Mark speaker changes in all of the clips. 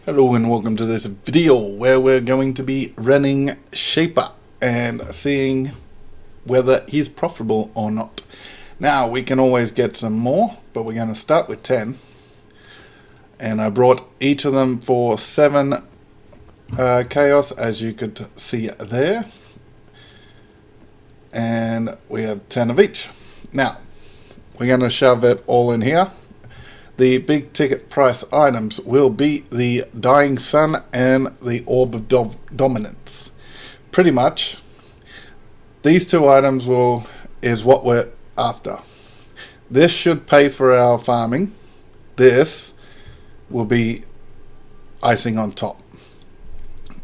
Speaker 1: Hello and welcome to this video where we're going to be running Shaper and seeing whether he's profitable or not. Now we can always get some more, but we're going to start with 10, and I brought each of them for 7 chaos, as you could see there, and we have 10 of each. Now we're going to shove it all in here. The big ticket price items will be the Dying Sun and the Orb of Dominance. Pretty much, these two items is what we're after. This should pay for our farming. This will be icing on top.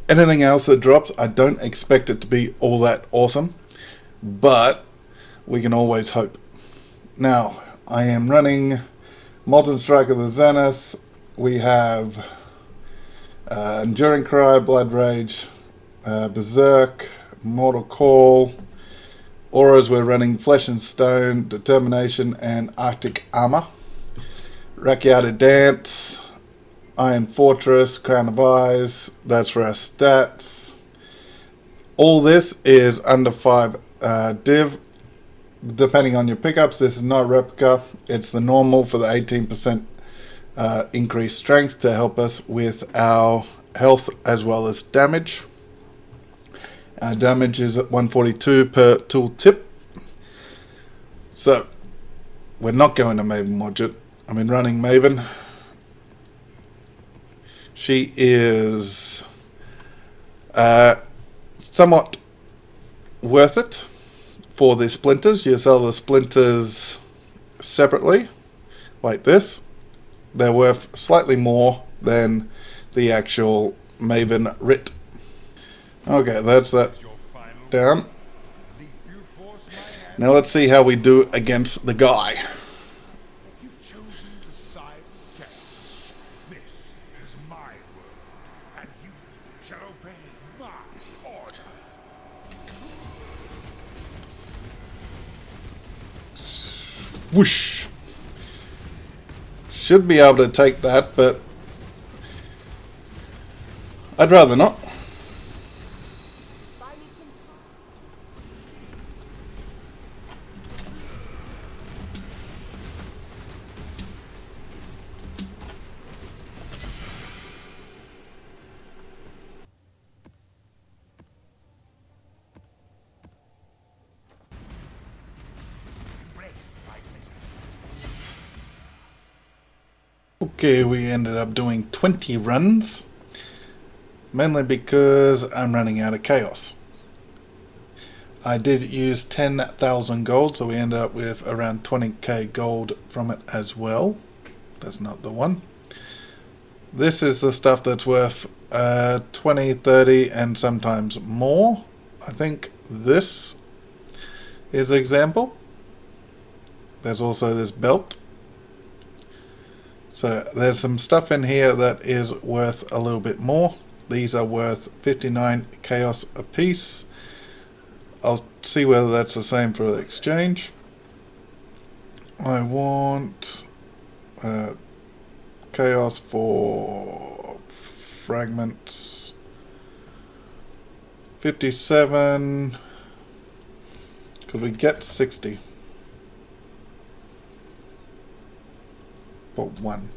Speaker 1: Anything else that drops, I don't expect it to be all that awesome, but we can always hope. Now, I am running Molten Strike of the Zenith. We have Enduring Cry, Blood Rage, Berserk, Mortal Call. Auras, we're running Flesh and Stone, Determination, and Arctic Armor. Rakiata Dance, Iron Fortress, Crown of Eyes. That's for our stats. All this is under 5 div. Depending on your pickups, this is not replica, it's the normal for the 18% increased strength to help us with our health as well as damage. Our damage is at 142 per tool tip. So we're not going to Maven Modget. I mean, running Maven. She is somewhat worth it. For the splinters, you sell the splinters separately, like this. They're worth slightly more than the actual Maven Writ. Okay, that's that down. Now let's see how we do against the guy.
Speaker 2: You've chosen to side with Chaos. This is my world, and you shall obey my order.
Speaker 1: Whoosh. Should be able to take that, but I'd rather not.
Speaker 3: Buy me some time.
Speaker 2: Embraced by misery.
Speaker 1: Okay, we ended up doing 20 runs, mainly because I'm running out of chaos. I did use 10,000 gold, so we ended up with around 20k gold from it as well. That's not the one. This is the stuff that's worth 20, 30 and sometimes more. I think this is an example. There's also this belt. So there's some stuff in here that is worth a little bit more. These are worth 59 chaos a piece. I'll see whether that's the same for the exchange. I want chaos for fragments. 57. Could we get 60? For 1,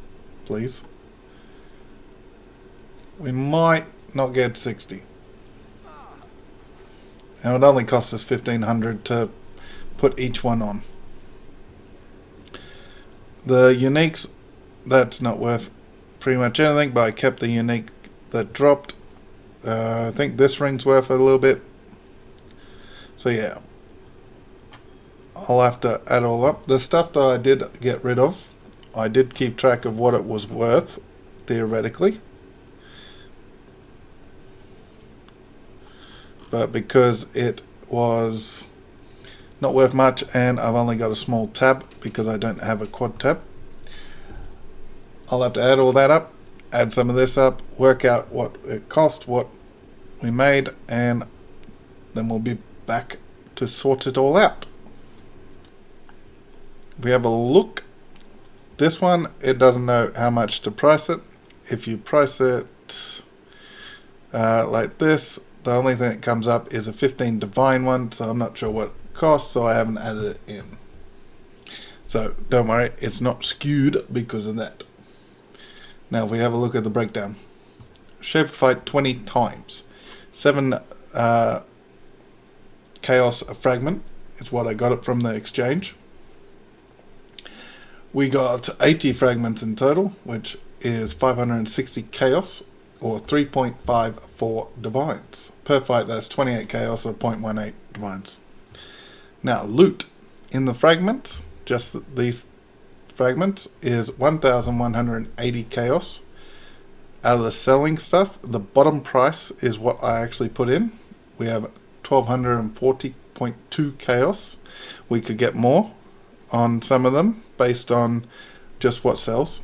Speaker 1: please. We might not get 60. And it would only cost us 1500 to put each one on. The uniques, that's not worth pretty much anything, but I kept the unique that dropped. I think this ring's worth a little bit. So yeah, I'll have to add all up. The stuff that I did get rid of, I did keep track of what it was worth, theoretically. But because it was not worth much and I've only got a small tab because I don't have a quad tab, I'll have to add all that up, add some of this up, work out what it cost, what we made, and then we'll be back to sort it all out. If we have a look, this one, it doesn't know how much to price it. if you price it like this, the only thing that comes up is a 15 divine one, so I'm not sure what it costs, so I haven't added it in. So don't worry, it's not skewed because of that. Now if we have a look at the breakdown. Shape of Fight 20 times. 7 chaos fragment is what I got it from the exchange. We got 80 fragments in total, which is 560 chaos, or 3.54 divines. Per fight that's 28 chaos or 0.18 divines. Now loot in the fragments, just these fragments, is 1,180 chaos. Out of the selling stuff, the bottom price is what I actually put in. We have 1,240.2 chaos. We could get more on some of them based on just what sells.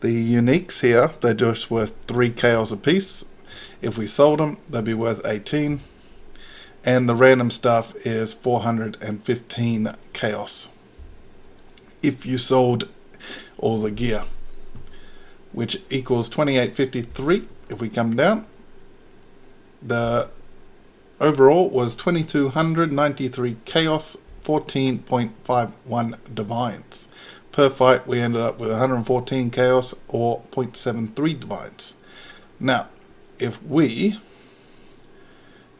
Speaker 1: The uniques here, they're just worth 3 chaos a piece. If we sold them, they'd be worth 18. And the random stuff is 415 chaos if you sold all the gear, which equals 2853. If we come down, the overall was 2,293 chaos, 14.51 divines. Per fight we ended up with 114 chaos or 0.73 divines. Now if we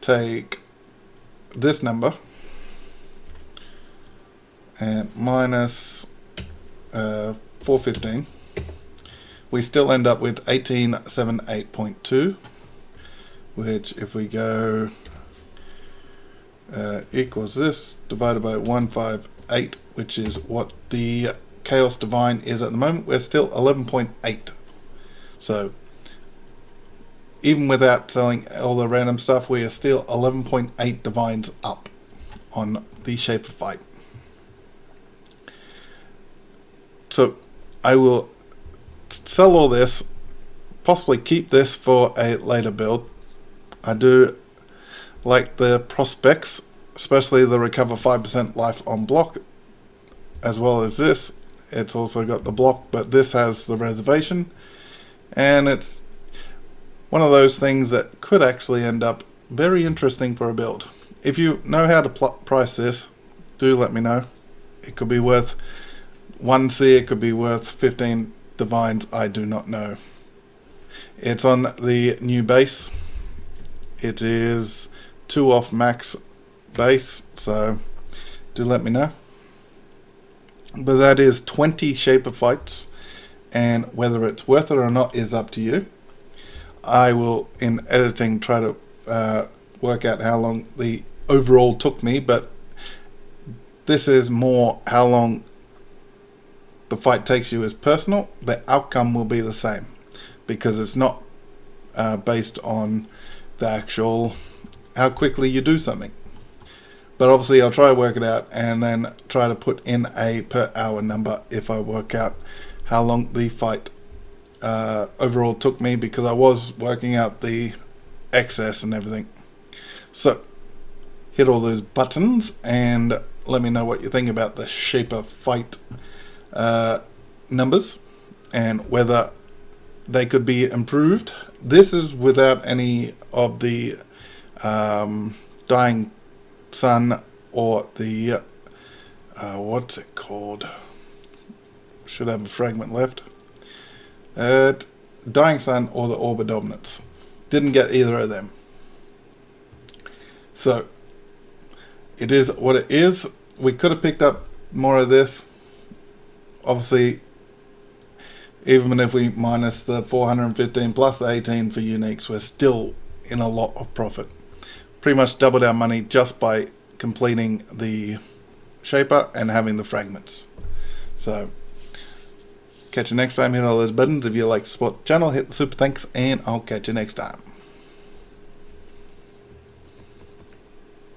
Speaker 1: take this number and minus 415, we still end up with 1878.2, which if we go equals this divided by 158, which is what the chaos divine is at the moment. We're still 11.8. So even without selling all the random stuff, we are still 11.8 divines up on the Shape of Fight. So I will sell all this, possibly keep this for a later build. I do like the prospects, especially the recover 5% life on block, as well as this. It's also got the block, but this has the reservation, and it's one of those things that could actually end up very interesting for a build. If you know how to price this, do let me know. It could be worth 1C, it could be worth 15 divines, I do not know. It's on the new base. It is 2 off max base, so do let me know. But that is 20 Shape of Fights, and whether it's worth it or not is up to you. I will, in editing, try to work out how long the overall took me, but this is more how long the fight takes you is personal. The outcome will be the same because it's not based on the actual how quickly you do something. But obviously I'll try to work it out and then try to put in a per hour number if I work out how long the fight overall took me, because I was working out the excess and everything. So hit all those buttons and let me know what you think about the Shape of Fight numbers and whether they could be improved. This is without any of the Dying Sun or the what's it called, should have a fragment left, Dying Sun or the Orb of Dominance. Didn't get either of them, so it is what it is. We could have picked up more of this. Obviously, even if we minus the 415 plus the 18 for uniques, we're still in a lot of profit. Pretty much doubled our money just by completing the shaper and having the fragments. So catch you next time. Hit all those buttons if you like to support the channel. Hit the super thanks, and I'll catch you next time.